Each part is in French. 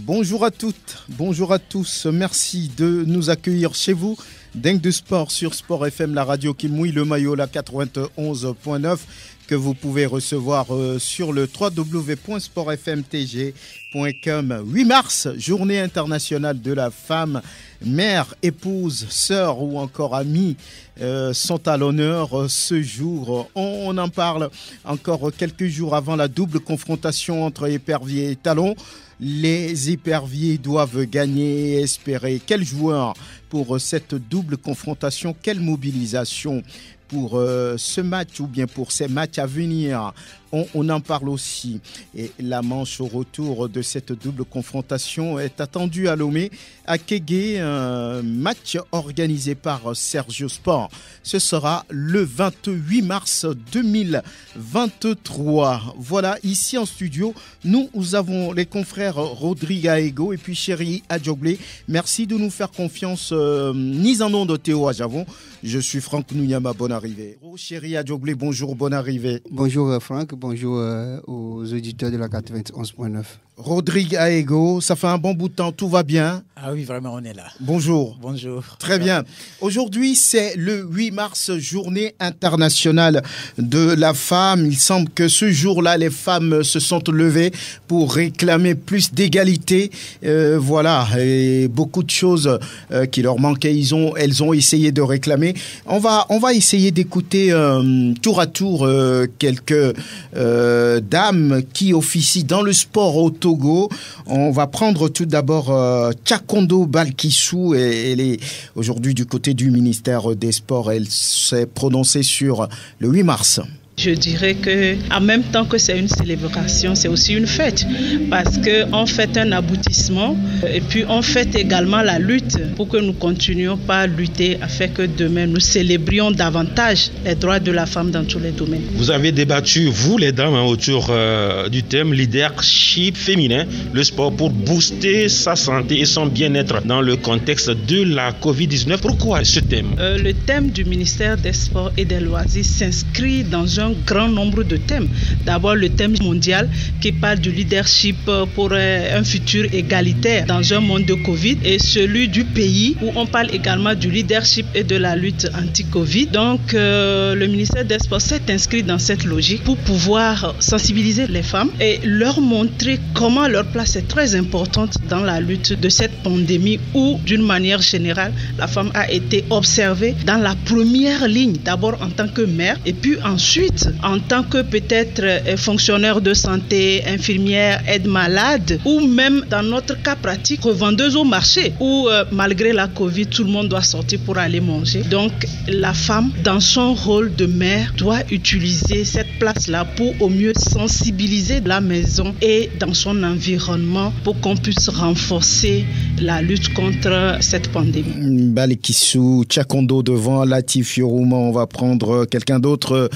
Bonjour à toutes, bonjour à tous. Merci de nous accueillir chez vous. Dingue de sport sur Sport FM, la radio qui mouille le maillot, la 91.9, que vous pouvez recevoir sur le www.sportfmtg.com. 8 mars, journée internationale de la femme. Mère, épouse, sœur ou encore amie sont à l'honneur ce jour. On en parle encore quelques jours avant la double confrontation entre épervier et talon. Les éperviers doivent gagner et espérer. Quel joueur pour cette double confrontation? Quelle mobilisation pour ce match ou bien pour ces matchs à venir? On en parle aussi. Et la manche au retour de cette double confrontation est attendue à Lomé, à Kégué, un match organisé par Sergio Sport. Ce sera le 28 mars 2023. Voilà, ici en studio, nous avons les confrères Rodrigue Aego et puis Chéri Adjoglé. Merci de nous faire confiance. Mise en nom de Théo Ajavon. Je suis Franck Nouyama, bonne arrivée. Chéri Adjoglé, bonjour, bonne arrivée. Bonjour Franck. Bonjour aux auditeurs de la 91.9. Rodrigue Aego, ça fait un bon bout de temps, tout va bien? Ah oui, vraiment, on est là. Bonjour. Bonjour. Très bien. Aujourd'hui, c'est le 8 mars, journée internationale de la femme. Il semble que ce jour-là, les femmes se sont levées pour réclamer plus d'égalité. Voilà, et beaucoup de choses qui leur manquaient, elles ont essayé de réclamer. On va essayer d'écouter tour à tour quelques dames qui officient dans le sport auto. On va prendre tout d'abord Tchakondo Balkissou. Elle est aujourd'hui du côté du ministère des Sports. Elle s'est prononcée sur le 8 mars. Je dirais que, en même temps que c'est une célébration, c'est aussi une fête, parce qu'on fête un aboutissement et puis on fête également la lutte pour que nous continuions pas à lutter afin que demain nous célébrions davantage les droits de la femme dans tous les domaines. Vous avez débattu, vous les dames, autour du thème leadership féminin, le sport pour booster sa santé et son bien-être dans le contexte de la Covid-19. Pourquoi ce thème? Le thème du ministère des Sports et des Loisirs s'inscrit dans un grand nombre de thèmes. D'abord, le thème mondial qui parle du leadership pour un futur égalitaire dans un monde de Covid, et celui du pays où on parle également du leadership et de la lutte anti-Covid. Donc, le ministère des Sports s'est inscrit dans cette logique pour pouvoir sensibiliser les femmes et leur montrer comment leur place est très importante dans la lutte de cette pandémie où, d'une manière générale, la femme a été observée dans la première ligne, d'abord en tant que mère et puis ensuite en tant que peut-être fonctionnaire de santé, infirmière, aide-malade, ou même dans notre cas pratique, revendeuse au marché, où malgré la Covid, tout le monde doit sortir pour aller manger. Donc la femme, dans son rôle de mère, doit utiliser cette place-là pour au mieux sensibiliser la maison et dans son environnement pour qu'on puisse renforcer la lutte contre cette pandémie. Balkissou, Tchakondo devant Latif Yorouma. On va prendre quelqu'un d'autre.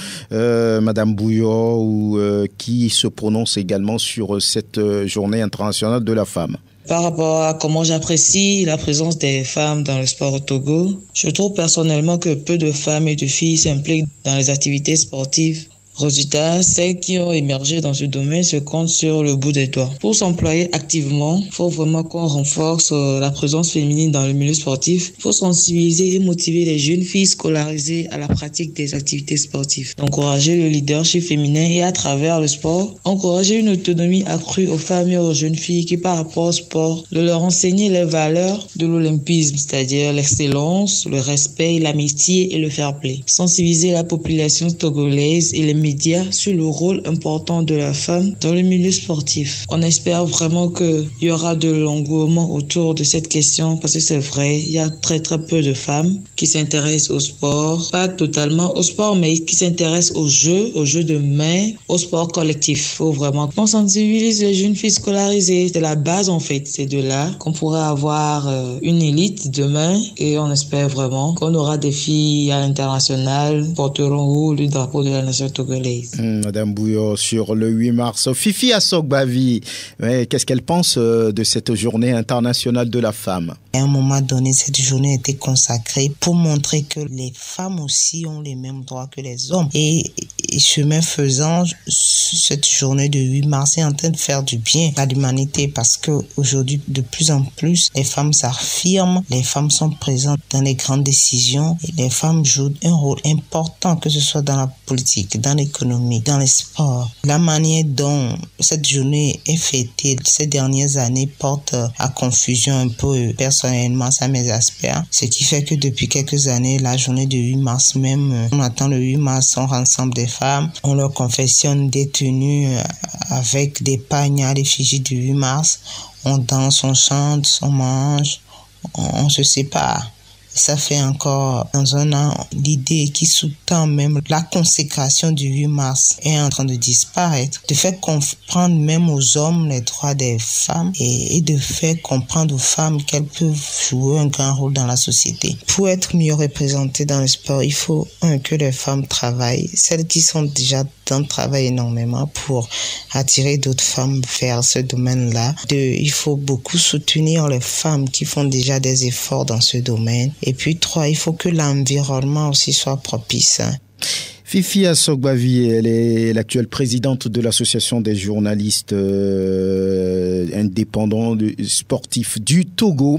Madame Bouillot, ou qui se prononce également sur cette journée internationale de la femme. Par rapport à comment j'apprécie la présence des femmes dans le sport au Togo, je trouve personnellement que peu de femmes et de filles s'impliquent dans les activités sportives. Résultat, celles qui ont émergé dans ce domaine se comptent sur le bout des doigts. Pour s'employer activement, il faut vraiment qu'on renforce la présence féminine dans le milieu sportif. Il faut sensibiliser et motiver les jeunes filles scolarisées à la pratique des activités sportives. Encourager le leadership féminin et à travers le sport, encourager une autonomie accrue aux femmes et aux jeunes filles qui par rapport au sport, de leur enseigner les valeurs de l'olympisme, c'est-à-dire l'excellence, le respect, l'amitié et le fair play. Sensibiliser la population togolaise et les médias sur le rôle important de la femme dans le milieu sportif. On espère vraiment qu'il y aura de l'engouement autour de cette question parce que c'est vrai, il y a très peu de femmes qui s'intéressent au sport, pas totalement au sport, mais qui s'intéressent aux jeux de main, au sport collectif. Il faut vraiment qu'on sensibilise les jeunes filles scolarisées. C'est la base en fait, c'est de là qu'on pourra avoir une élite demain et on espère vraiment qu'on aura des filles à l'international porteront haut le drapeau de la nation togolaise. Madame Bouillot, sur le 8 mars. Fifi Assogbavi, qu'est-ce qu'elle pense de cette journée internationale de la femme? À un moment donné, cette journée a été consacrée pour montrer que les femmes aussi ont les mêmes droits que les hommes. Et Et chemin faisant, cette journée de 8 mars est en train de faire du bien à l'humanité parce que aujourd'hui, de plus en plus, les femmes s'affirment, les femmes sont présentes dans les grandes décisions et les femmes jouent un rôle important, que ce soit dans la politique, dans l'économie, dans les sports. La manière dont cette journée est fêtée ces dernières années porte à confusion un peu. Personnellement, ça m'exaspère. Ce qui fait que depuis quelques années, la journée de 8 mars même, on attend le 8 mars, on rassemble des femmes, on leur confectionne des tenues avec des pagnes à l'effigie du 8 mars, on danse, on chante, on mange, on se sépare. Ça fait encore dans un an, l'idée qui sous-tend même la consécration du 8 mars est en train de disparaître. De faire comprendre même aux hommes les droits des femmes et de faire comprendre aux femmes qu'elles peuvent jouer un grand rôle dans la société. Pour être mieux représentées dans le sport, il faut que les femmes travaillent. Celles qui sont déjà dans le travail énormément pour attirer d'autres femmes vers ce domaine-là. Il faut beaucoup soutenir les femmes qui font déjà des efforts dans ce domaine. Et puis 3, il faut que l'environnement aussi soit propice. Fifi Assogbavi, elle est l'actuelle présidente de l'association des journalistes indépendants sportifs du Togo.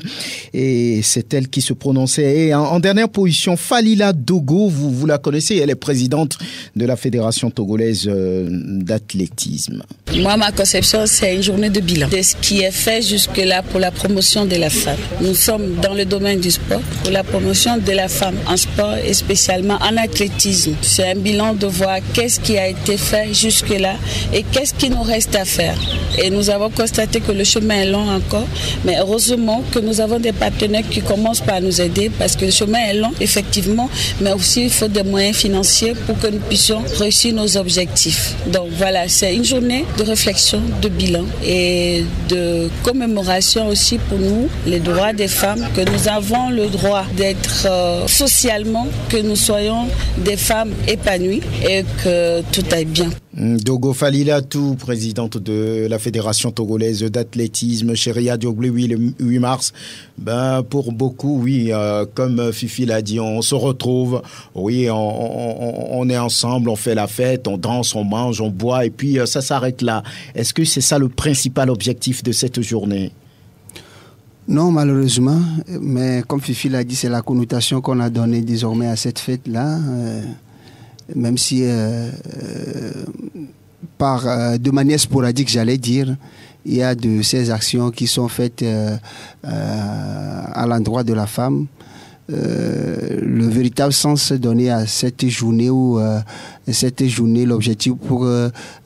Et c'est elle qui se prononçait. Et en dernière position, Falila Dogo, vous la connaissez, elle est présidente de la Fédération togolaise d'athlétisme. Moi, ma conception, c'est une journée de bilan de ce qui est fait jusque-là pour la promotion de la femme. Nous sommes dans le domaine du sport pour la promotion de la femme en sport et spécialement en athlétisme. C'est un bilan de voir qu'est-ce qui a été fait jusque-là et qu'est-ce qui nous reste à faire. Et nous avons constaté que le chemin est long encore, mais heureusement que nous avons des partenaires qui commencent par nous aider parce que le chemin est long, effectivement, mais aussi il faut des moyens financiers pour que nous puissions réussir nos objectifs. Donc voilà, c'est une journée de réflexion, de bilan et de commémoration aussi pour nous, les droits des femmes, que nous avons le droit d'être socialement, que nous soyons des femmes épanouies et que tout aille bien. Dogo Falilatou, présidente de la Fédération togolaise d'athlétisme, Chéria Dioglé, oui, le 8 mars. Pour beaucoup, oui, comme Fifi l'a dit, on se retrouve, oui, on est ensemble, on fait la fête, on danse, on mange, on boit, et puis ça s'arrête là. Est-ce que c'est ça le principal objectif de cette journée ? Non, malheureusement, mais comme Fifi l'a dit, c'est la connotation qu'on a donnée désormais à cette fête-là. Même si de manière sporadique, j'allais dire, il y a de ces actions qui sont faites à l'endroit de la femme. Le véritable sens donné à cette journée l'objectif pour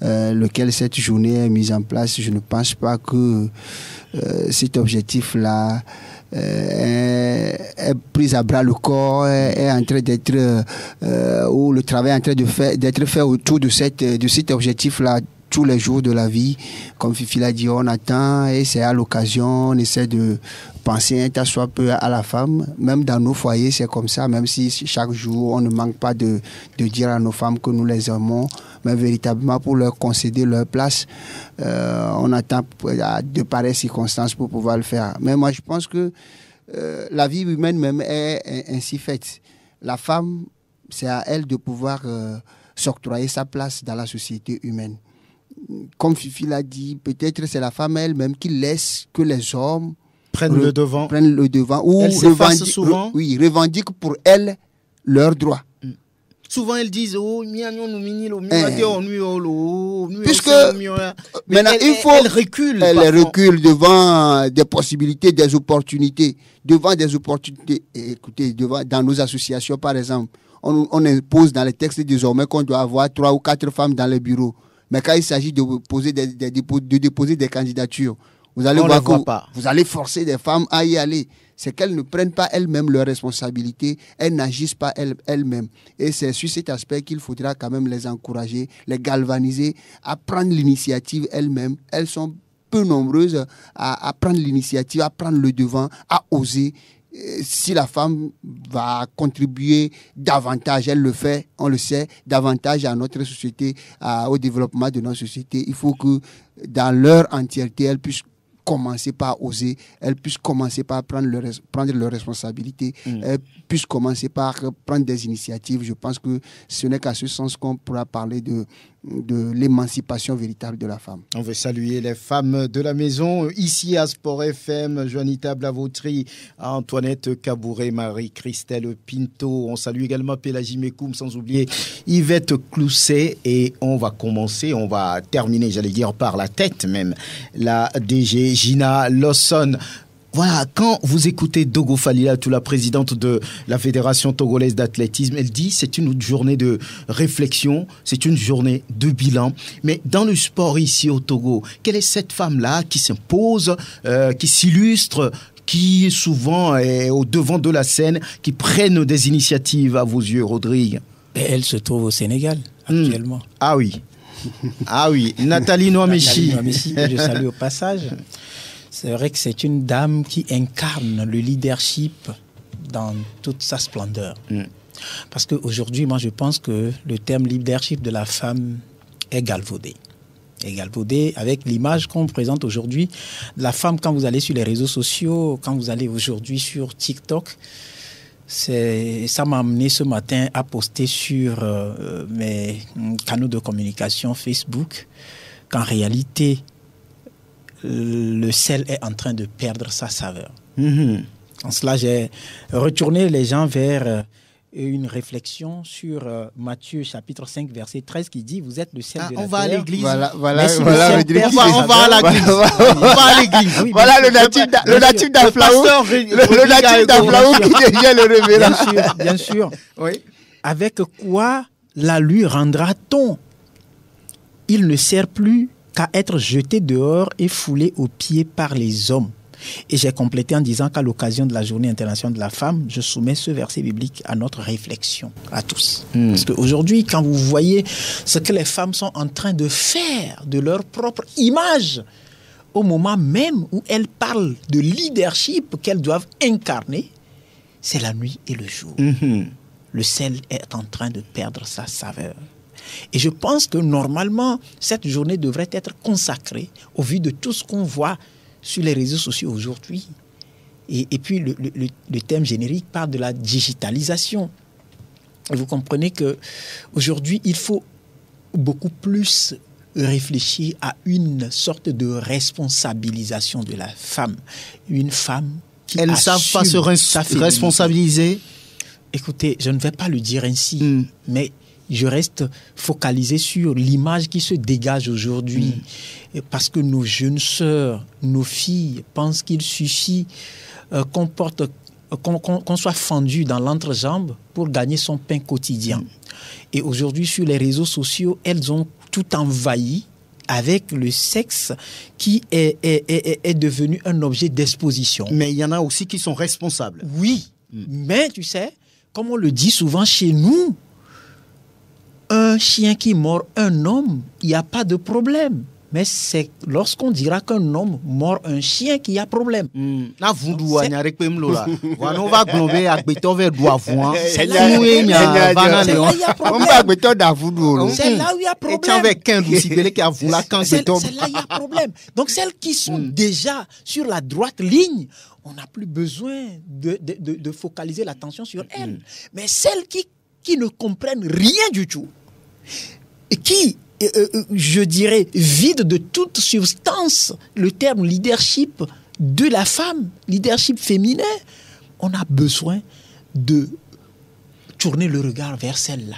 lequel cette journée est mise en place, je ne pense pas que cet objectif-là est pris à bras le corps, est en train d'être ou le travail est en train d'être fait autour de cet objectif-là tous les jours de la vie. Comme Fifi l'a dit, on attend et c'est à l'occasion, on essaie de penser un tas soit peu à la femme. Même dans nos foyers, c'est comme ça, même si chaque jour, on ne manque pas de dire à nos femmes que nous les aimons, mais véritablement pour leur concéder leur place, on attend de pareilles circonstances pour pouvoir le faire. Mais moi, je pense que la vie humaine même est ainsi faite. La femme, c'est à elle de pouvoir s'octroyer sa place dans la société humaine. Comme Fifi l'a dit, peut-être c'est la femme elle-même qui laisse que les hommes prennent le devant ou revendiquent pour elle leurs droits. Souvent elles disent puisque maintenant elle recule devant des possibilités, des opportunités, Et écoutez, dans nos associations par exemple, on impose dans les textes désormais qu'on doit avoir 3 ou 4 femmes dans les bureaux. Mais quand il s'agit de déposer des candidatures, vous allez voir que vous allez forcer des femmes à y aller. C'est qu'elles ne prennent pas elles-mêmes leurs responsabilités, elles n'agissent pas elles-mêmes. Et c'est sur cet aspect qu'il faudra quand même les encourager, les galvaniser à prendre l'initiative elles-mêmes. Elles sont peu nombreuses à prendre l'initiative, à prendre le devant, à oser. Si la femme va contribuer davantage, elle le fait, on le sait, davantage à notre société, au développement de notre société, il faut que dans leur entièreté, elle puisse commencer par oser, elles puissent commencer par prendre leurs responsabilités, elles puissent commencer par prendre des initiatives. Je pense que ce n'est qu'à ce sens qu'on pourra parler de l'émancipation véritable de la femme. On veut saluer les femmes de la maison ici à Sport FM, Juanita Blavautry, Antoinette Kabouré, Marie-Christelle Pinto. On salue également Pélagie Mekoum, sans oublier Yvette Clousset. Et on va terminer, j'allais dire par la tête même, la DG Gina Lawson. Voilà, quand vous écoutez Dogo Falilatou, la présidente de la Fédération togolaise d'athlétisme, elle dit c'est une journée de réflexion, c'est une journée de bilan. Mais dans le sport ici au Togo, quelle est cette femme-là qui s'impose, qui s'illustre, qui souvent est au devant de la scène, qui prennent des initiatives à vos yeux, Rodrigue? Et elle se trouve au Sénégal actuellement. Ah oui. Ah oui, Nathalie Noamechi. Je salue au passage. C'est vrai que c'est une dame qui incarne le leadership dans toute sa splendeur. Parce qu'aujourd'hui, moi, je pense que le terme leadership de la femme est galvaudé. Est galvaudé avec l'image qu'on présente aujourd'hui de la femme quand vous allez sur les réseaux sociaux, quand vous allez aujourd'hui sur TikTok. Ça m'a amené ce matin à poster sur mes canaux de communication Facebook qu'en réalité, le sel est en train de perdre sa saveur. En cela, j'ai retourné les gens vers une réflexion sur Matthieu chapitre 5 verset 13 qui dit vous êtes le sel de la terre. On va à l'église. Voilà, on va à l'église. Voilà le natif d'Aflaou. Le natif d'Aflaou qui devient le révérend. Bien sûr. Oui. Avec quoi la lui rendra-t-on? Il ne sert plus qu'à être jeté dehors et foulé aux pieds par les hommes. Et j'ai complété en disant qu'à l'occasion de la Journée internationale de la femme, je soumets ce verset biblique à notre réflexion, à tous. Parce qu'aujourd'hui, quand vous voyez ce que les femmes sont en train de faire de leur propre image, au moment même où elles parlent de leadership qu'elles doivent incarner, c'est la nuit et le jour. Le sel est en train de perdre sa saveur. Et je pense que normalement, cette journée devrait être consacrée au vu de tout ce qu'on voit sur les réseaux sociaux aujourd'hui. Et puis, le thème générique parle de la digitalisation. Et vous comprenez qu'aujourd'hui, il faut beaucoup plus réfléchir à une sorte de responsabilisation de la femme. Une femme qui elles ne savent pas se responsabiliser. Écoutez, je ne vais pas le dire ainsi, mais je reste focalisé sur l'image qui se dégage aujourd'hui. Parce que nos jeunes sœurs, nos filles pensent qu'il suffit qu'on soit fendu dans l'entrejambe pour gagner son pain quotidien. Et aujourd'hui, sur les réseaux sociaux, elles ont tout envahi avec le sexe qui est devenu un objet d'exposition. Mais il y en a aussi qui sont responsables. Oui, mais tu sais, comme on le dit souvent chez nous, un chien qui mord un homme, il n'y a pas de problème. Mais c'est lorsqu'on dira qu'un homme mord un chien qu'il y a problème. C'est là où il y a problème. Donc celles qui sont déjà sur la droite ligne, on n'a plus besoin de focaliser l'attention sur elles. Mais celles qui ne comprennent rien du tout, et qui, je dirais, vide de toute substance le terme leadership de la femme, leadership féminin, on a besoin de tourner le regard vers celle-là,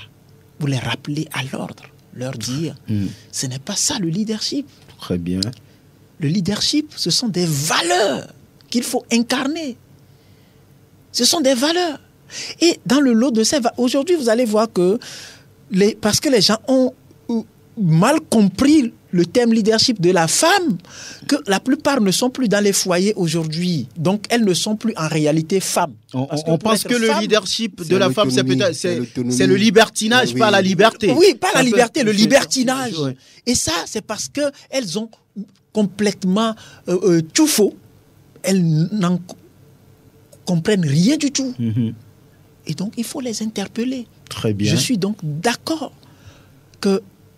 pour les rappeler à l'ordre, leur dire, ce n'est pas ça le leadership. Très bien. Le leadership, ce sont des valeurs qu'il faut incarner. Ce sont des valeurs. Et dans le lot de ces valeurs, aujourd'hui, vous allez voir que parce que les gens ont mal compris le thème leadership de la femme, que la plupart ne sont plus dans les foyers aujourd'hui. Donc, elles ne sont plus en réalité femmes. On pense que le leadership de la femme, c'est le libertinage, pas la liberté. Oui, pas la liberté, le libertinage. Ouais. Et ça, c'est parce qu'elles ont complètement tout faux. Elles n'en comprennent rien du tout. Et donc, il faut les interpeller. Très bien. Je suis donc d'accord que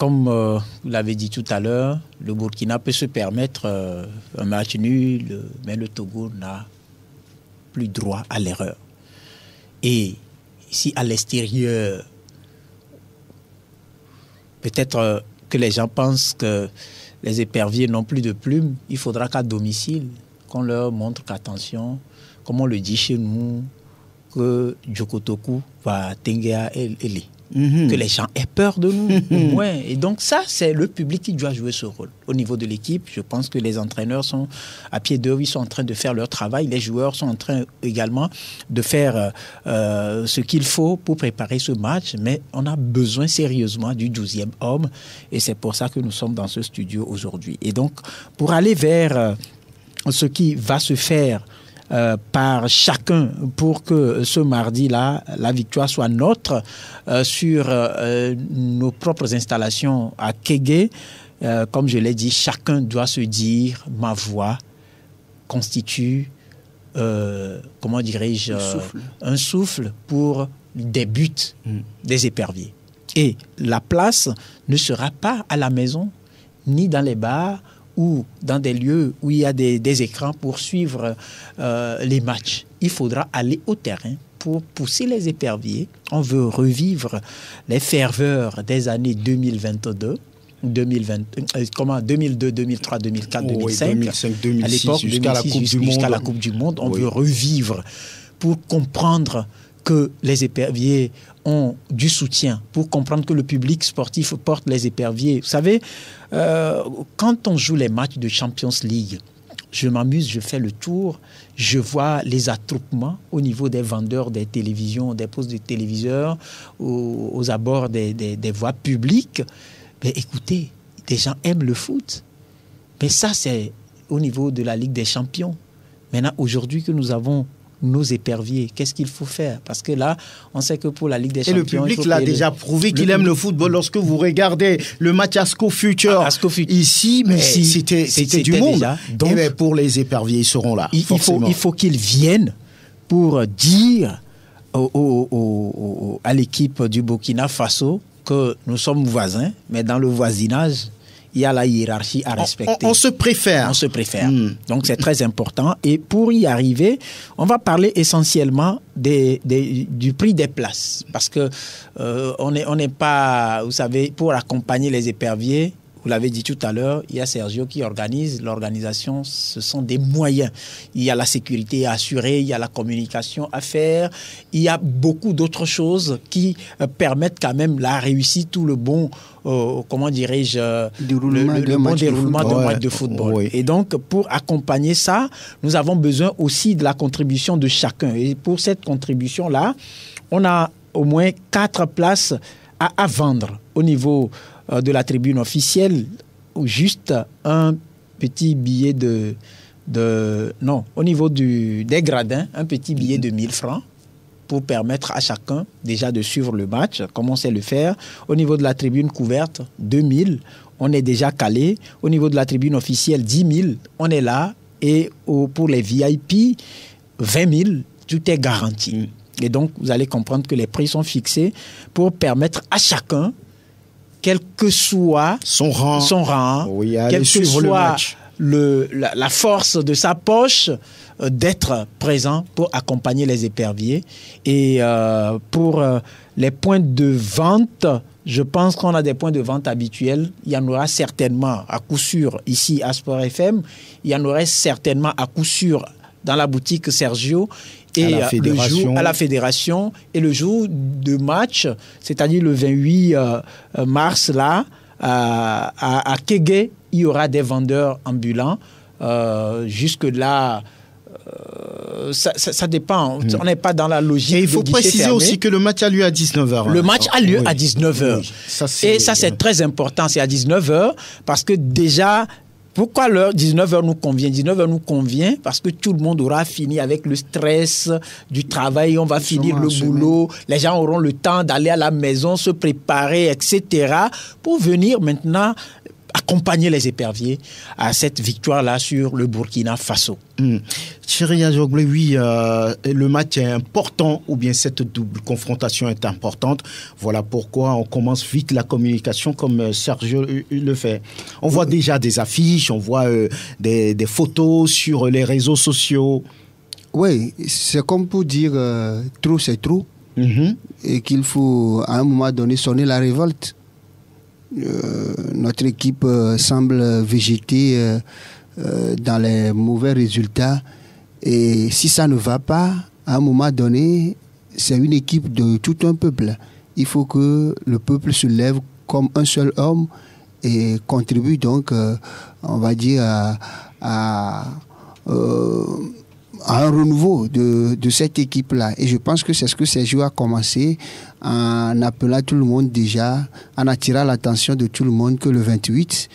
comme vous l'avez dit tout à l'heure, le Burkina peut se permettre un match nul, mais le Togo n'a plus droit à l'erreur. Et si à l'extérieur, peut-être que les gens pensent que les éperviers n'ont plus de plumes, il faudra qu'à domicile, qu'on leur montre qu'attention, comme on le dit chez nous, que Djokotoku va Tengea Ele. Que les gens aient peur de nous, au moins. Et donc ça, c'est le public qui doit jouer ce rôle. Au niveau de l'équipe, je pense que les entraîneurs sont à pied d'œuvre, ils sont en train de faire leur travail. Les joueurs sont en train également de faire ce qu'il faut pour préparer ce match. Mais on a besoin sérieusement du 12e homme. Et c'est pour ça que nous sommes dans ce studio aujourd'hui. Et donc, pour aller vers ce qui va se faire par chacun pour que ce mardi-là, la victoire soit nôtre sur nos propres installations à Kégué. Comme je l'ai dit, chacun doit se dire « ma voix constitue, comment dirais-je, un souffle pour des buts des éperviers ». Et la place ne sera pas à la maison, ni dans les bars, ou dans des lieux où il y a des écrans pour suivre les matchs. Il faudra aller au terrain pour pousser les éperviers. On veut revivre les ferveurs des années 2022, 2002, 2003, 2004, 2005. 2005, 2006, à l'époque, jusqu'à la Coupe du Monde. On veut revivre pour comprendre que les éperviers ont du soutien, pour comprendre que le public sportif porte les éperviers. Vous savez, quand on joue les matchs de Champions League, je m'amuse, je fais le tour, je vois les attroupements au niveau des vendeurs des télévisions, des postes de téléviseurs, aux abords des voies publiques. Mais écoutez, des gens aiment le foot. Mais ça, c'est au niveau de la Ligue des Champions. Maintenant, aujourd'hui que nous avons nos éperviers, qu'est-ce qu'il faut faire? Parce que là, on sait que pour la Ligue des Champions... Et le public l'a déjà prouvé qu'il aime le football. Lorsque vous regardez le match Asco Future ici, mais c'était du monde. Donc, et pour les éperviers, ils seront là. Il faut qu'ils viennent pour dire à l'équipe du Burkina Faso que nous sommes voisins, mais dans le voisinage, il y a la hiérarchie à respecter. On se préfère. On se préfère. Donc, c'est très important. Et pour y arriver, on va parler essentiellement du prix des places. Parce que on n'est pas, vous savez, pour accompagner les éperviers, vous l'avez dit tout à l'heure, il y a Sergio qui organise. L'organisation, ce sont des moyens. Il y a la sécurité à assurer, il y a la communication à faire. Il y a beaucoup d'autres choses qui permettent quand même la réussite, tout le bon, comment dirais-je, le bon déroulement d'un match de football. Oui. Et donc, pour accompagner ça, nous avons besoin aussi de la contribution de chacun. Et pour cette contribution-là, on a au moins 4 places à vendre au niveau de la tribune officielle, ou juste un petit billet non, au niveau des gradins, un petit billet de 1000 francs pour permettre à chacun déjà de suivre le match, comme on sait le faire. Au niveau de la tribune couverte, 2000, on est déjà calé. Au niveau de la tribune officielle, 10 000, on est là. Et pour les VIP, 20 000, tout est garanti. Et donc, vous allez comprendre que les prix sont fixés pour permettre à chacun, quel que soit son rang, quel que soit la force de sa poche, d'être présent pour accompagner les éperviers. Et pour les points de vente, je pense qu'on a des points de vente habituels. Il y en aura certainement à coup sûr ici à Sport FM. Il y en aurait certainement à coup sûr dans la boutique Sergio. Et à la fédération, et le jour de match, c'est-à-dire le 28 mars, là, à Kégué, il y aura des vendeurs ambulants. Jusque-là, ça dépend. On n'est pas dans la logique. Et il faut préciser aussi que le match a lieu à 19h. Le match a lieu à 19h. Oui. Et ça, c'est très important. C'est à 19h parce que déjà... Pourquoi l'heure 19h nous convient? 19h nous convient parce que tout le monde aura fini avec le stress du travail, on va finir le boulot, les gens auront le temps d'aller à la maison, se préparer, etc. pour venir maintenant accompagner les éperviers à cette victoire-là sur le Burkina Faso. Chéri Azoglé, oui, le match est important, ou bien cette double confrontation est importante. Voilà pourquoi on commence vite la communication comme Sergio le fait. On voit déjà des affiches, on voit des photos sur les réseaux sociaux. Oui, c'est comme pour dire trop c'est trop, et qu'il faut à un moment donné sonner la révolte. Notre équipe semble végéter dans les mauvais résultats, et si ça ne va pas, à un moment donné, c'est une équipe de tout un peuple. Il faut que le peuple se lève comme un seul homme et contribue donc, on va dire, à un renouveau de cette équipe-là. Et je pense que c'est ce que Sergio a commencé en appelant tout le monde déjà, en attirant l'attention de tout le monde que le 28,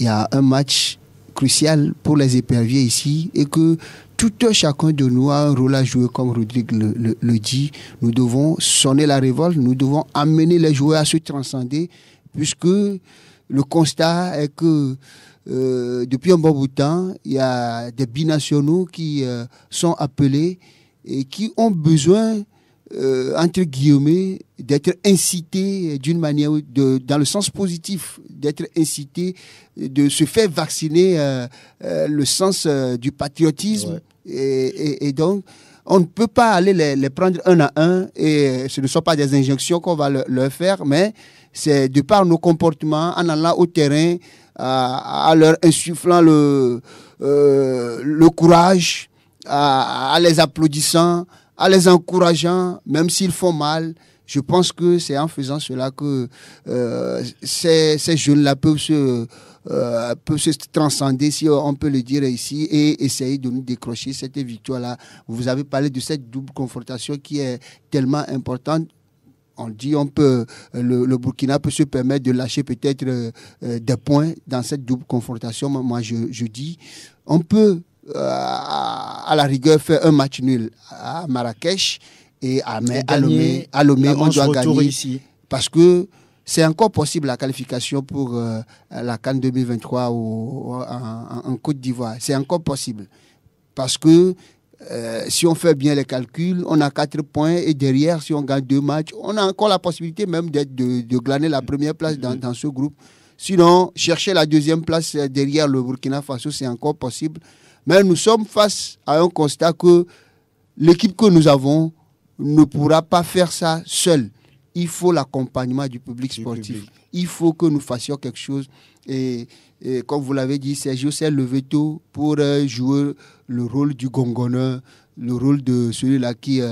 il y a un match crucial pour les éperviers ici, et que tout un chacun de nous a un rôle à jouer, comme Rodrigue le dit. Nous devons sonner la révolte, nous devons amener les joueurs à se transcender, puisque le constat est que depuis un bon bout de temps, il y a des binationaux qui sont appelés et qui ont besoin, entre guillemets, d'être incités d'une manière, dans le sens positif, d'être incités, de se faire vacciner le sens du patriotisme. Ouais. Et donc, on ne peut pas aller les prendre un à un, et ce ne sont pas des injonctions qu'on va leur faire, mais c'est de par nos comportements, en allant au terrain, à leur insufflant le courage, à les applaudissant, à les encourageant, même s'ils font mal. Je pense que c'est en faisant cela que ces jeunes-là peuvent se transcender, si on peut le dire ici, et essayer de nous décrocher cette victoire-là. Vous avez parlé de cette double confrontation qui est tellement importante. On dit le Burkina peut se permettre de lâcher peut-être des points dans cette double confrontation. Moi, je dis, on peut à la rigueur faire un match nul à Marrakech, et à Lomé, on doit gagner ici. Parce que c'est encore possible la qualification pour la CAN 2023 en Côte d'Ivoire. C'est encore possible. Parce que si on fait bien les calculs, on a 4 points, et derrière, si on gagne 2 matchs, on a encore la possibilité même de glaner la première place dans ce groupe. Sinon, chercher la deuxième place derrière le Burkina Faso, c'est encore possible. Mais nous sommes face à un constat que l'équipe que nous avons ne pourra pas faire ça seule. Il faut l'accompagnement du public sportif. Il faut que nous fassions quelque chose. Et comme vous l'avez dit, Sergio s'est levé tôt pour jouer le rôle du gongonneur, le rôle de celui-là qui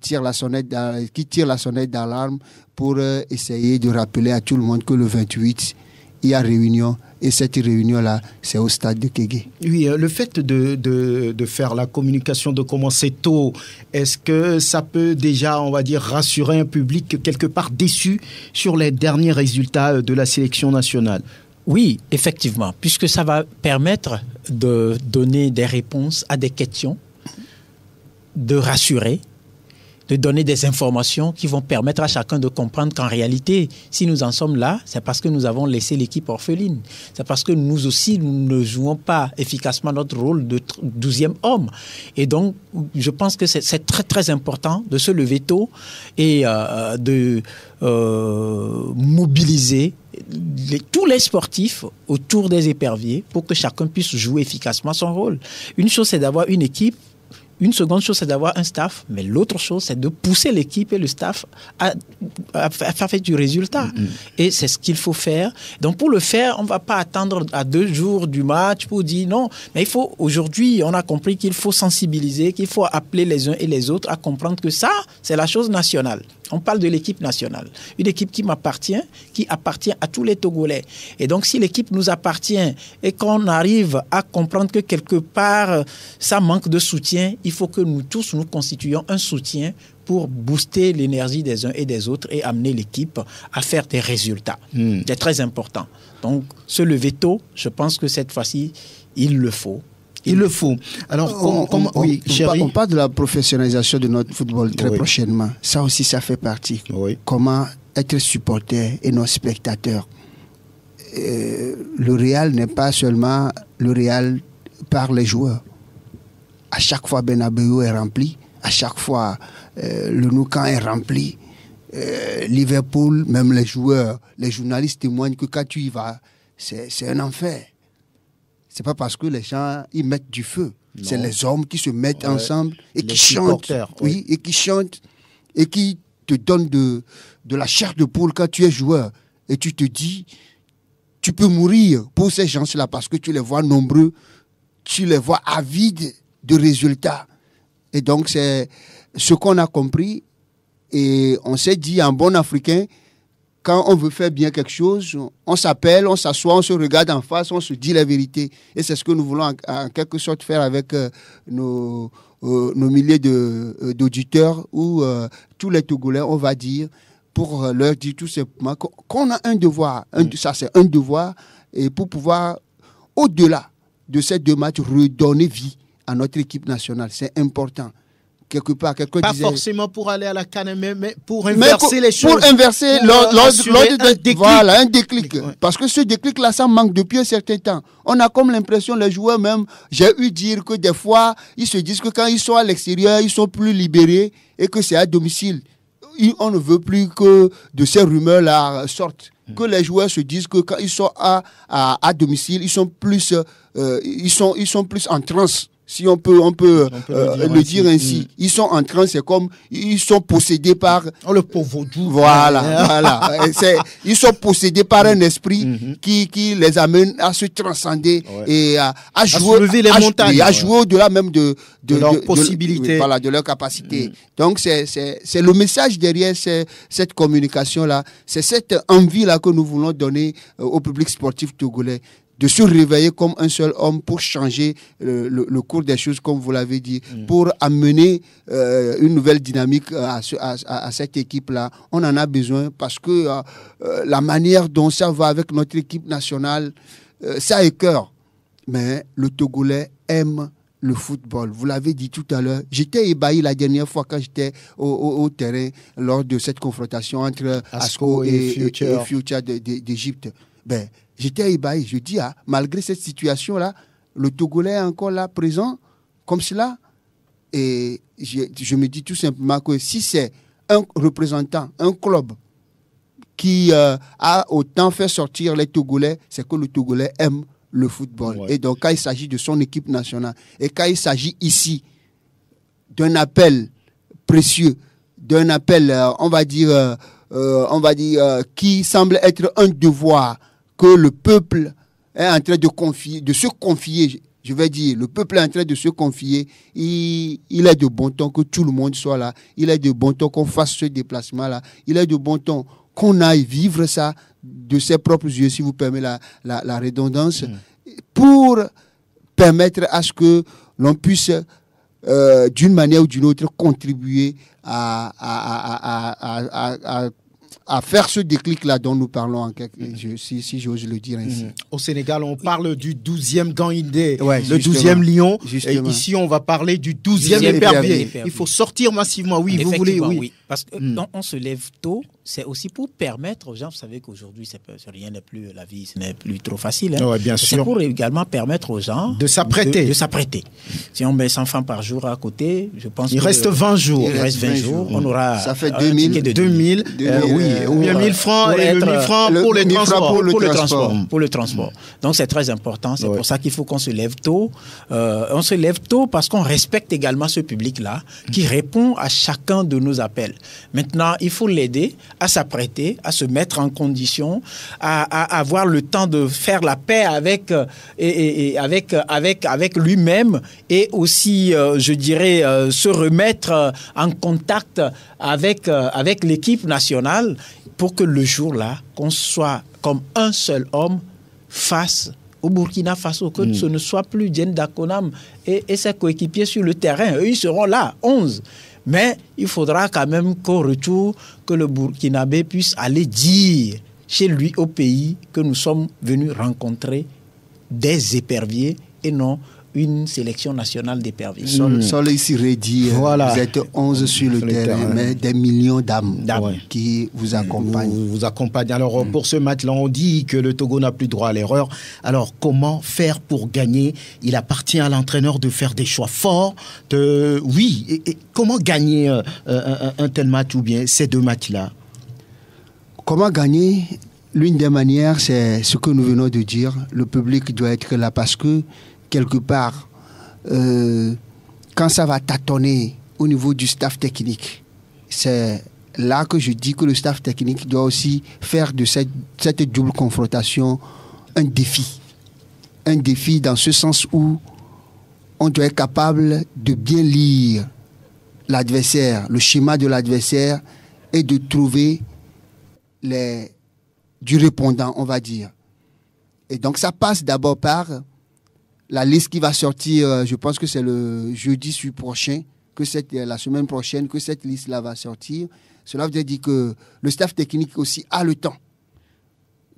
tire la sonnette d'alarme pour essayer de rappeler à tout le monde que le 28, il y a réunion. Et cette réunion-là, c'est au stade de Kégué. Oui, le fait de faire la communication, de commencer tôt, est-ce que ça peut déjà, on va dire, rassurer un public quelque part déçu sur les derniers résultats de la sélection nationale? Oui, effectivement, puisque ça va permettre de donner des réponses à des questions, de rassurer, de donner des informations qui vont permettre à chacun de comprendre qu'en réalité, si nous en sommes là, c'est parce que nous avons laissé l'équipe orpheline. C'est parce que nous aussi, nous ne jouons pas efficacement notre rôle de 12e homme. Et donc, je pense que c'est très, très important de se lever tôt et de mobiliser tous les sportifs autour des éperviers pour que chacun puisse jouer efficacement son rôle. Une chose, c'est d'avoir une équipe. Une seconde chose, c'est d'avoir un staff, mais l'autre chose, c'est de pousser l'équipe et le staff à faire du résultat. Et c'est ce qu'il faut faire. Donc, pour le faire, on ne va pas attendre à 2 jours du match pour dire non. Mais il faut, aujourd'hui, on a compris qu'il faut sensibiliser, qu'il faut appeler les uns et les autres à comprendre que ça, c'est la chose nationale. On parle de l'équipe nationale. Une équipe qui m'appartient, qui appartient à tous les Togolais. Et donc, si l'équipe nous appartient et qu'on arrive à comprendre que quelque part, ça manque de soutien, il faut que nous tous, nous constituions un soutien pour booster l'énergie des uns et des autres et amener l'équipe à faire des résultats. C'est très important. Donc, se lever tôt, je pense que cette fois-ci, il le faut. Il le faut. Alors, on parle de la professionnalisation de notre football très prochainement. Ça aussi, ça fait partie. Comment être supporter et non spectateur. le Real n'est pas seulement le Real par les joueurs. À chaque fois, Bernabéu est rempli. À chaque fois, le Nou Camp est rempli. Liverpool, même les joueurs, les journalistes témoignent que quand tu y vas, c'est un enfer. C'est pas parce que les gens y mettent du feu. Non. C'est les hommes qui se mettent ensemble et qui chantent. Oui, et qui chantent et qui te donnent de la chair de poule quand tu es joueur. Et tu te dis, tu peux mourir pour ces gens-là parce que tu les vois nombreux, tu les vois avides de résultats. Et donc, c'est ce qu'on a compris. Et on s'est dit, en bon Africain, quand on veut faire bien quelque chose, on s'appelle, on s'assoit, on se regarde en face, on se dit la vérité. Et c'est ce que nous voulons en quelque sorte faire avec nos milliers d'auditeurs où tous les Togolais, on va dire, pour leur dire tout simplement qu'on a un devoir. Ça, c'est un devoir. Et pour pouvoir, au-delà de ces 2 matchs, redonner vie à notre équipe nationale. C'est important. Quelque part, pas forcément pour aller à la CAN, mais pour inverser les choses. Pour inverser un déclic. Ouais. Parce que ce déclic-là, ça manque depuis un certain temps. On a comme l'impression, les joueurs même, j'ai eu dire que des fois, ils se disent que quand ils sont à l'extérieur, ils sont plus libérés et que c'est à domicile. On ne veut plus que de ces rumeurs-là sortent. Que les joueurs se disent que quand ils sont à domicile, ils sont plus en transe. Si on peut le dire ainsi. Ils sont en transe, c'est comme ils sont possédés par le pauvre vaudou. Voilà. Ils sont possédés par un esprit qui les amène à se transcender et à soulever les montagnes, à jouer au-delà même de leurs possibilités, de leur capacité. Donc c'est le message derrière cette communication là, c'est cette envie là que nous voulons donner au public sportif togolais, de se réveiller comme un seul homme pour changer le cours des choses, comme vous l'avez dit, pour amener une nouvelle dynamique à cette équipe-là. On en a besoin parce que la manière dont ça va avec notre équipe nationale, ça écœure. Mais le Togolais aime le football. Vous l'avez dit tout à l'heure. J'étais ébahi la dernière fois quand j'étais au terrain lors de cette confrontation entre ASCO et Future d'Égypte. J'étais ébahi. Je dis, malgré cette situation-là, le Togolais est encore là, présent, comme cela. Et je me dis tout simplement que si c'est un représentant, un club qui a autant fait sortir les Togolais, c'est que le Togolais aime le football. Ouais. Et donc, quand il s'agit de son équipe nationale, et quand il s'agit ici d'un appel précieux, d'un appel, on va dire, qui semble être un devoir que le peuple est en train de se confier, je vais dire, le peuple est en train de se confier, il est de bon temps que tout le monde soit là, il est de bon temps qu'on fasse ce déplacement-là, il est de bon temps qu'on aille vivre ça de ses propres yeux, si vous permettez la redondance, pour permettre à ce que l'on puisse, d'une manière ou d'une autre, contribuer à faire ce déclic-là dont nous parlons, si j'ose le dire ainsi. Au Sénégal, on parle du 12e Gandé, le 12e lion. Et ici, on va parler du 12e épervier. Il faut sortir massivement. Oui, vous voulez, oui. Parce que quand on se lève tôt, c'est aussi pour permettre aux gens, vous savez qu'aujourd'hui, rien n'est plus, la vie, ce n'est plus trop facile. Ouais, bien sûr. C'est pour également permettre aux gens de s'apprêter. Si on met 100 francs par jour à côté, je pense il reste 20 jours. Il reste 20 jours. On aura ça fait 2000, oui, ou bien 1000 francs et 1000 francs pour le transport. Pour le transport. Donc c'est très important. C'est pour ça qu'il faut qu'on se lève tôt. On se lève tôt parce qu'on respecte également ce public-là qui répond à chacun de nos appels. Maintenant, il faut l'aider à s'apprêter, à se mettre en condition, à avoir le temps de faire la paix avec lui-même et aussi, je dirais, se remettre en contact avec l'équipe nationale pour que le jour-là, qu'on soit comme un seul homme face au Burkina Faso, que ce ne soit plus Diène Dakonam et ses coéquipiers sur le terrain. Eux, ils seront là, 11. Mais il faudra quand même qu'au retour, que le Burkinabé puisse aller dire chez lui au pays que nous sommes venus rencontrer des éperviers et non une sélection nationale d'éperviers. Sol ici Reddy, voilà. Vous êtes 11 sur le terrain, mais des millions d'âmes qui vous accompagnent. Vous accompagnent. Alors, pour ce match-là, on dit que le Togo n'a plus droit à l'erreur. Alors, comment faire pour gagner? Il appartient à l'entraîneur de faire des choix forts. Et comment gagner un tel match ou bien ces deux matchs-là? Comment gagner? L'une des manières, c'est ce que nous venons de dire. Le public doit être là parce que, quelque part, quand ça va tâtonner au niveau du staff technique, c'est là que je dis que le staff technique doit aussi faire de cette double confrontation un défi. Un défi dans ce sens où on doit être capable de bien lire l'adversaire, le schéma de l'adversaire et de trouver du répondant, on va dire. Et donc ça passe d'abord par la liste qui va sortir, je pense que c'est le jeudi prochain, la semaine prochaine, que cette liste-là va sortir. Cela veut dire que le staff technique aussi a le temps.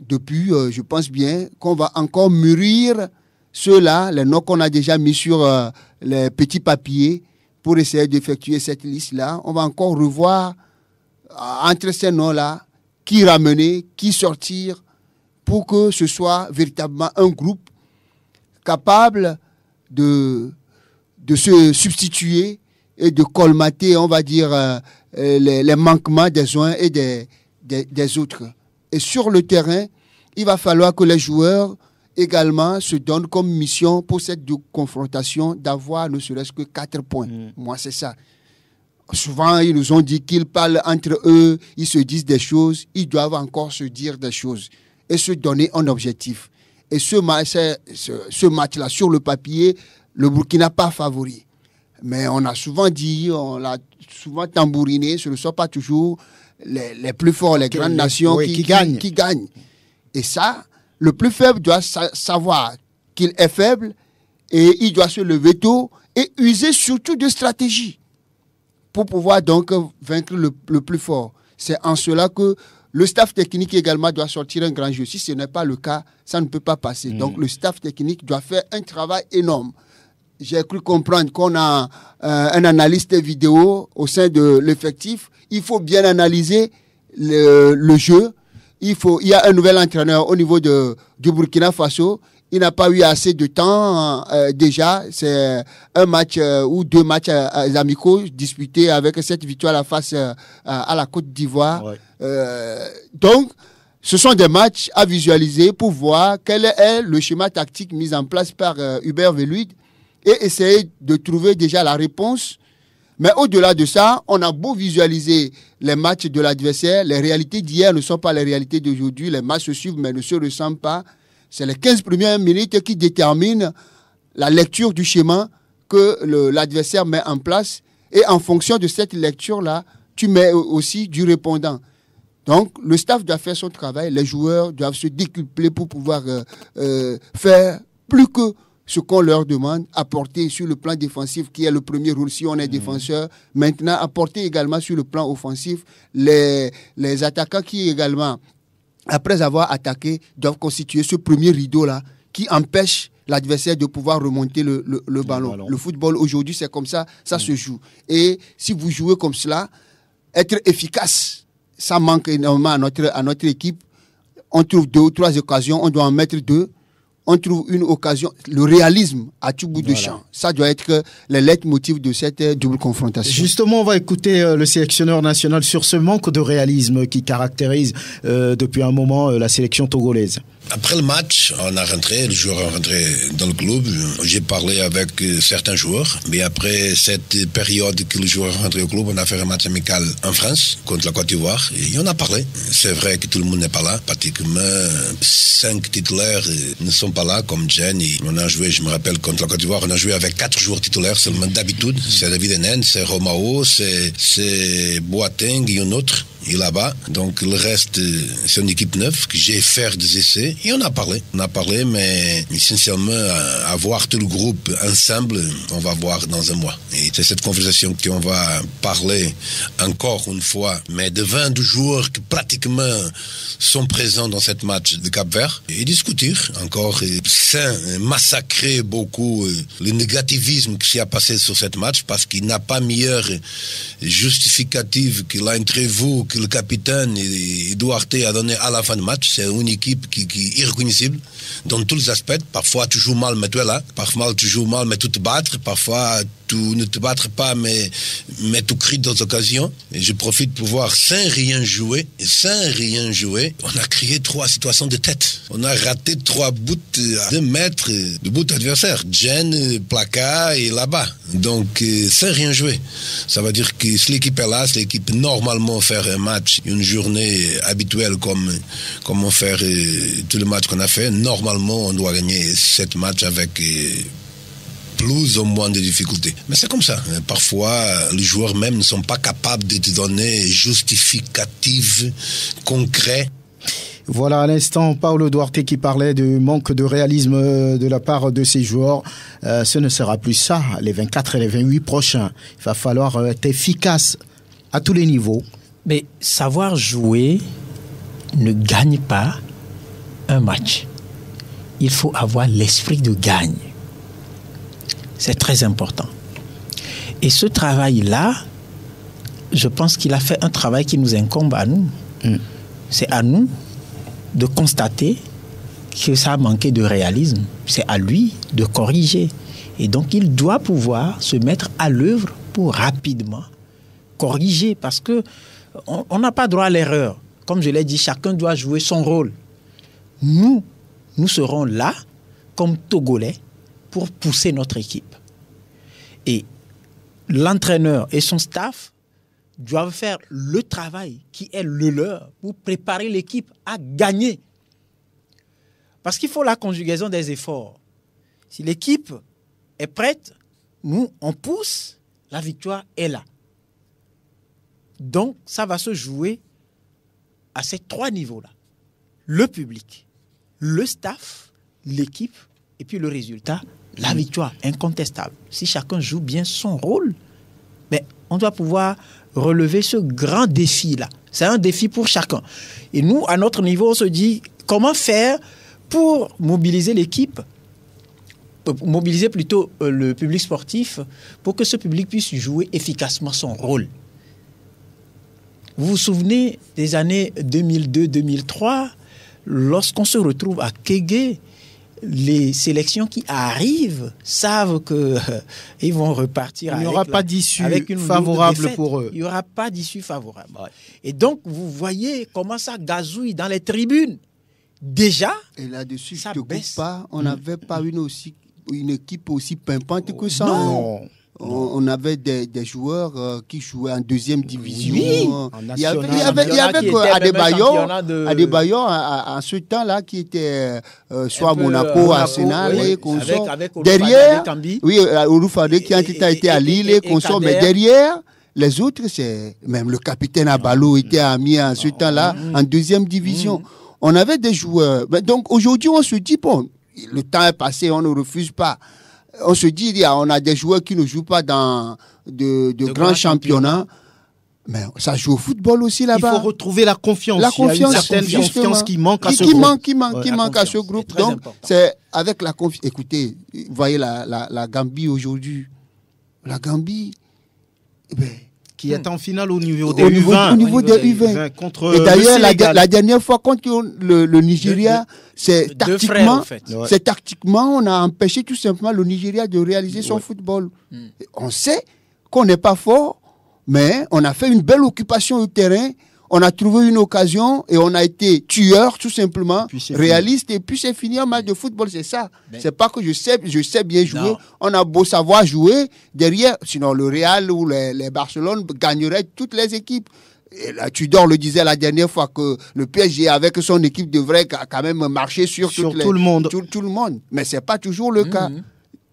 Depuis, je pense bien qu'on va encore mûrir ceux-là, les noms qu'on a déjà mis sur les petits papiers pour essayer d'effectuer cette liste-là. On va encore revoir entre ces noms-là qui ramener, qui sortir pour que ce soit véritablement un groupe capable de se substituer et de colmater, on va dire, les manquements des uns et des autres. Et sur le terrain, il va falloir que les joueurs également se donnent comme mission pour cette confrontation d'avoir ne serait-ce que 4 points. Moi, c'est ça. Souvent, ils nous ont dit qu'ils parlent entre eux, ils se disent des choses, ils doivent encore se dire des choses et se donner un objectif. Et ce match-là, sur le papier, le Burkina pas favori. Mais on a souvent dit, on l'a souvent tambouriné, ce ne sont pas toujours les plus forts, les grandes nations qui gagnent. Et ça, le plus faible doit savoir qu'il est faible et il doit se lever tôt et user surtout de stratégie pour pouvoir donc vaincre le plus fort. C'est en cela que le staff technique également doit sortir un grand jeu. Si ce n'est pas le cas, ça ne peut pas passer. Donc le staff technique doit faire un travail énorme. J'ai cru comprendre qu'on a un analyste vidéo au sein de l'effectif. Il faut bien analyser le jeu. Il y a un nouvel entraîneur au niveau du Burkina Faso. Il n'a pas eu assez de temps déjà. C'est un match ou 2 matchs amicaux disputés avec cette victoire face à la Côte d'Ivoire. Ouais. Donc, ce sont des matchs à visualiser pour voir quel est le schéma tactique mis en place par Hubert Velud et essayer de trouver déjà la réponse. Mais au-delà de ça, on a beau visualiser les matchs de l'adversaire, les réalités d'hier ne sont pas les réalités d'aujourd'hui, les matchs se suivent mais ne se ressemblent pas. C'est les 15 premières minutes qui déterminent la lecture du schéma que l'adversaire met en place. Et en fonction de cette lecture-là, tu mets aussi du répondant. Donc, le staff doit faire son travail, les joueurs doivent se décupler pour pouvoir faire plus que ce qu'on leur demande, apporter sur le plan défensif, qui est le premier rôle si on est défenseur. Maintenant, apporter également sur le plan offensif les attaquants qui également, après avoir attaqué, doivent constituer ce premier rideau-là qui empêche l'adversaire de pouvoir remonter le ballon. Le football, aujourd'hui, c'est comme ça, ça se joue. Et si vous jouez comme cela, être efficace, ça manque énormément à notre équipe. On trouve 2 ou 3 occasions, on doit en mettre 2. On trouve une occasion, le réalisme à tout bout de champ. Ça doit être le leitmotiv de cette double confrontation. Justement, on va écouter le sélectionneur national sur ce manque de réalisme qui caractérise depuis un moment la sélection togolaise. Après le match, les joueurs ont rentré dans le club. J'ai parlé avec certains joueurs, mais après cette période que les joueurs sont rentrés au club, on a fait un match amical en France contre la Côte d'Ivoire et on a parlé. C'est vrai que tout le monde n'est pas là. Pratiquement 5 titulaires ne sont pas là, comme Jen. On a joué, je me rappelle, contre la Côte d'Ivoire, on a joué avec 4 joueurs titulaires seulement d'habitude. C'est David Enen, c'est Romao, c'est Boateng et un autre. et là-bas. Donc le reste, c'est une équipe neuve que j'ai fait des essais et on a parlé. On a parlé, mais essentiellement, avoir tout le groupe ensemble, on va voir dans un mois. Et c'est cette conversation qu'on va parler encore une fois, mais de 22 joueurs qui pratiquement sont présents dans cette match de Cap-Vert et discuter encore sans massacrer beaucoup le négativisme qui s'y a passé sur cette match parce qu'il n'a pas meilleur justificatif que l'entrevue que le capitaine Duarte a donné à la fin du match. C'est une équipe qui est irreconnaissable dans tous les aspects. Parfois tu joues mal mais tu es là, parfois tu joues mal mais tu te battes, parfois tu ne te battes pas mais tu cries dans occasions. Et je profite pour voir sans rien jouer, on a créé 3 situations de tête. On a raté 3 buts à 2 mètres de but adversaire. Jen, Plaka et là-bas. Donc sans rien jouer. Ça veut dire que si l'équipe est là, si l'équipe normalement faire un match, une journée habituelle comme on fait tous les matchs qu'on a fait, normalement on doit gagner 7 matchs avec plus ou moins de difficultés. Mais c'est comme ça. Parfois, les joueurs même ne sont pas capables de te donner justificatifs concrets. Voilà, à l'instant, Paulo Duarte qui parlait du manque de réalisme de la part de ses joueurs. Ce ne sera plus ça, les 24 et les 28 prochains. Il va falloir être efficace à tous les niveaux. Mais savoir jouer ne gagne pas un match. Il faut avoir l'esprit de gagne. C'est très important. Et ce travail-là, je pense qu'il a fait un travail qui nous incombe à nous. C'est à nous de constater que ça a manqué de réalisme. C'est à lui de corriger. Et donc, il doit pouvoir se mettre à l'œuvre pour rapidement corriger. Parce que on n'a pas droit à l'erreur. Comme je l'ai dit, chacun doit jouer son rôle. Nous serons là, comme Togolais, pour pousser notre équipe. Et l'entraîneur et son staff doivent faire le travail qui est le leur pour préparer l'équipe à gagner. Parce qu'il faut la conjugaison des efforts. Si l'équipe est prête, nous, on pousse, la victoire est là. Donc, ça va se jouer à ces 3 niveaux-là. Le public, le staff, l'équipe, et puis le résultat, la victoire incontestable. Si chacun joue bien son rôle, ben, on doit pouvoir relever ce grand défi-là. C'est un défi pour chacun. Et nous, à notre niveau, on se dit comment faire pour mobiliser l'équipe, mobiliser plutôt le public sportif, pour que ce public puisse jouer efficacement son rôle. Vous vous souvenez des années 2002-2003, lorsqu'on se retrouve à Kégué, les sélections qui arrivent savent qu'ils vont repartir. Il n'y aura pas d'issue favorable pour eux. Il n'y aura pas d'issue favorable. Ouais. Et donc, vous voyez comment ça gazouille dans les tribunes. Déjà, et là-dessus, je ne te coupe pas, on n'avait pas une équipe aussi pimpante que ça. Non. On avait des joueurs qui jouaient en 2e division. Oui, il y avait Adebayor en ce temps-là qui était soit Monaco, Arsenal et consorts. Derrière, oui, Olufade qui a été à Lille et consorts. Mais derrière, les autres, c'est même le capitaine Abalo était ami en ce temps-là en 2e division. On avait des joueurs. Donc aujourd'hui, on se dit, bon, le temps est passé, on ne refuse pas. On se dit, on a des joueurs qui ne jouent pas dans de grands championnats. Mais ça joue au football aussi là-bas. Il faut retrouver la confiance. La confiance, il y a une certaine confiance qui manque à ce groupe. Qui manque à ce groupe. Donc, c'est avec la confiance. Écoutez, vous voyez la Gambie aujourd'hui. La Gambie, qui est en finale au niveau des U20. Au niveau des U20. Contre et d'ailleurs, la dernière fois contre le Nigeria, c'est tactiquement, on a empêché tout simplement le Nigeria de réaliser son football. On sait qu'on n'est pas fort, mais on a fait une belle occupation au terrain. On a trouvé une occasion et on a été tueur tout simplement, réaliste, et puis c'est fini. Un match de football, c'est ça. C'est pas que je sais bien jouer. Non. On a beau savoir jouer derrière, sinon le Real ou les Barcelone gagneraient toutes les équipes. Et là, Tudor le disait la dernière fois que le PSG avec son équipe devrait quand même marcher sur tout le monde. Tout le monde. Mais c'est pas toujours le cas.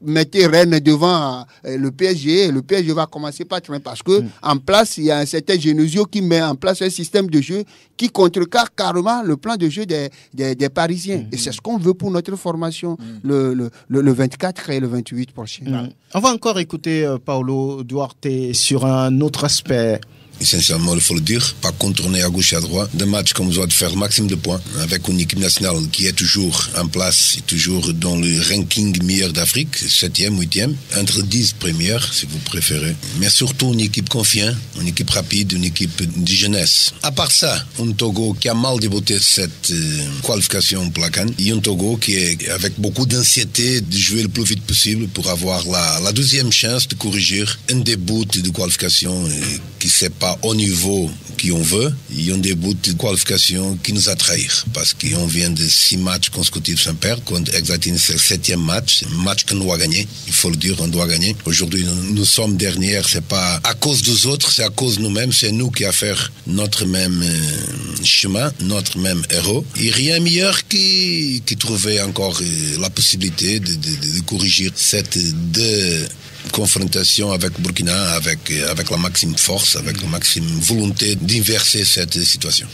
mettez Rennes devant le PSG, le PSG va commencer par traîner parce que en place, il y a un certain Genesio qui met en place un système de jeu qui contrecarre carrément le plan de jeu des Parisiens. Et c'est ce qu'on veut pour notre formation le 24 et le 28 prochain. On va encore écouter Paulo Duarte sur un autre aspect. Essentiellement, il faut le dire, pas contourner à gauche et à droite. Des matchs comme on doit faire le maximum de points avec une équipe nationale qui est toujours en place, toujours dans le ranking meilleur d'Afrique, 7e, 8e, entre 10 premières, si vous préférez. Mais surtout une équipe confiante, une équipe rapide, une équipe de jeunesse. À part ça, un Togo qui a mal débuté cette qualification pour la CAN, et un Togo qui est avec beaucoup d'anxiété de jouer le plus vite possible pour avoir la deuxième chance de corriger un début de qualification qui s'est pas au niveau qu'on veut, il y a un début de qualification qui nous a trahis parce qu'on vient de 6 matchs consécutifs sans perdre, quand exactement c'est le 7e match qu'on doit gagner, il faut le dire, on doit gagner. Aujourd'hui, nous sommes derniers, c'est pas à cause des autres, c'est à cause de nous-mêmes, c'est nous qui a fait notre même chemin, notre même héros. Et rien meilleur qui trouver encore la possibilité de corriger cette confrontation avec Burkina, avec la maxime force, avec la maxime volonté d'inverser cette situation.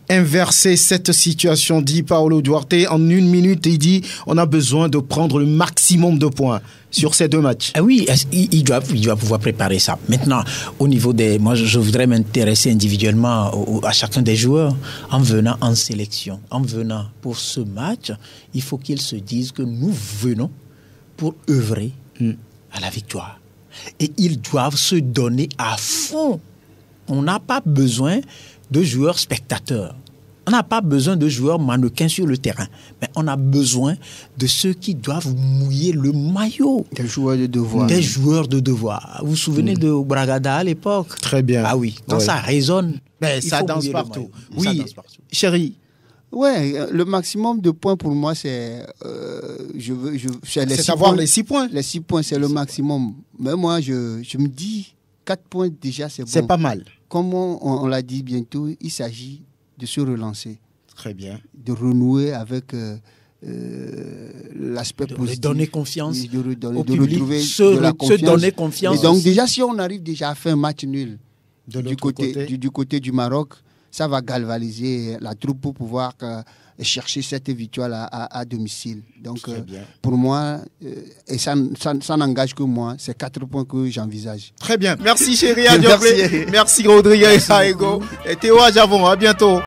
Inverser cette situation, dit Paulo Duarte. En 1 minute, il dit on a besoin de prendre le maximum de points sur ces 2 matchs. Ah oui, il doit pouvoir préparer ça. Maintenant, au niveau des... Moi, je voudrais m'intéresser individuellement à chacun des joueurs. En venant en sélection, en venant pour ce match, il faut qu'ils se disent que nous venons pour œuvrer à la victoire. Et ils doivent se donner à fond. On n'a pas besoin de joueurs spectateurs. On n'a pas besoin de joueurs mannequins sur le terrain. Mais on a besoin de ceux qui doivent mouiller le maillot. Des joueurs de devoir. Des joueurs de devoir. Vous vous souvenez de Bragada à l'époque? Très bien. Ah oui, quand ça résonne, ça danse partout. Oui, chérie. Ouais, le maximum de points pour moi, c'est c'est avoir les 6 points. Les 6 points, c'est le maximum. Mais moi, je me dis, 4 points déjà, c'est bon. C'est pas mal. Comme on l'a dit bientôt, il s'agit de se relancer. Très bien. De renouer avec l'aspect positif. De donner confiance au public, retrouver de la confiance. Se donner confiance. Et donc déjà, si on arrive déjà à faire un match nul du côté du Maroc, ça va galvaniser la troupe pour pouvoir chercher cette victoire à domicile. Donc, pour moi, et ça n'engage que moi, c'est 4 points que j'envisage. Très bien. Merci, chérie. Merci, Rodriguez. Et Théo Ajavon. À bientôt.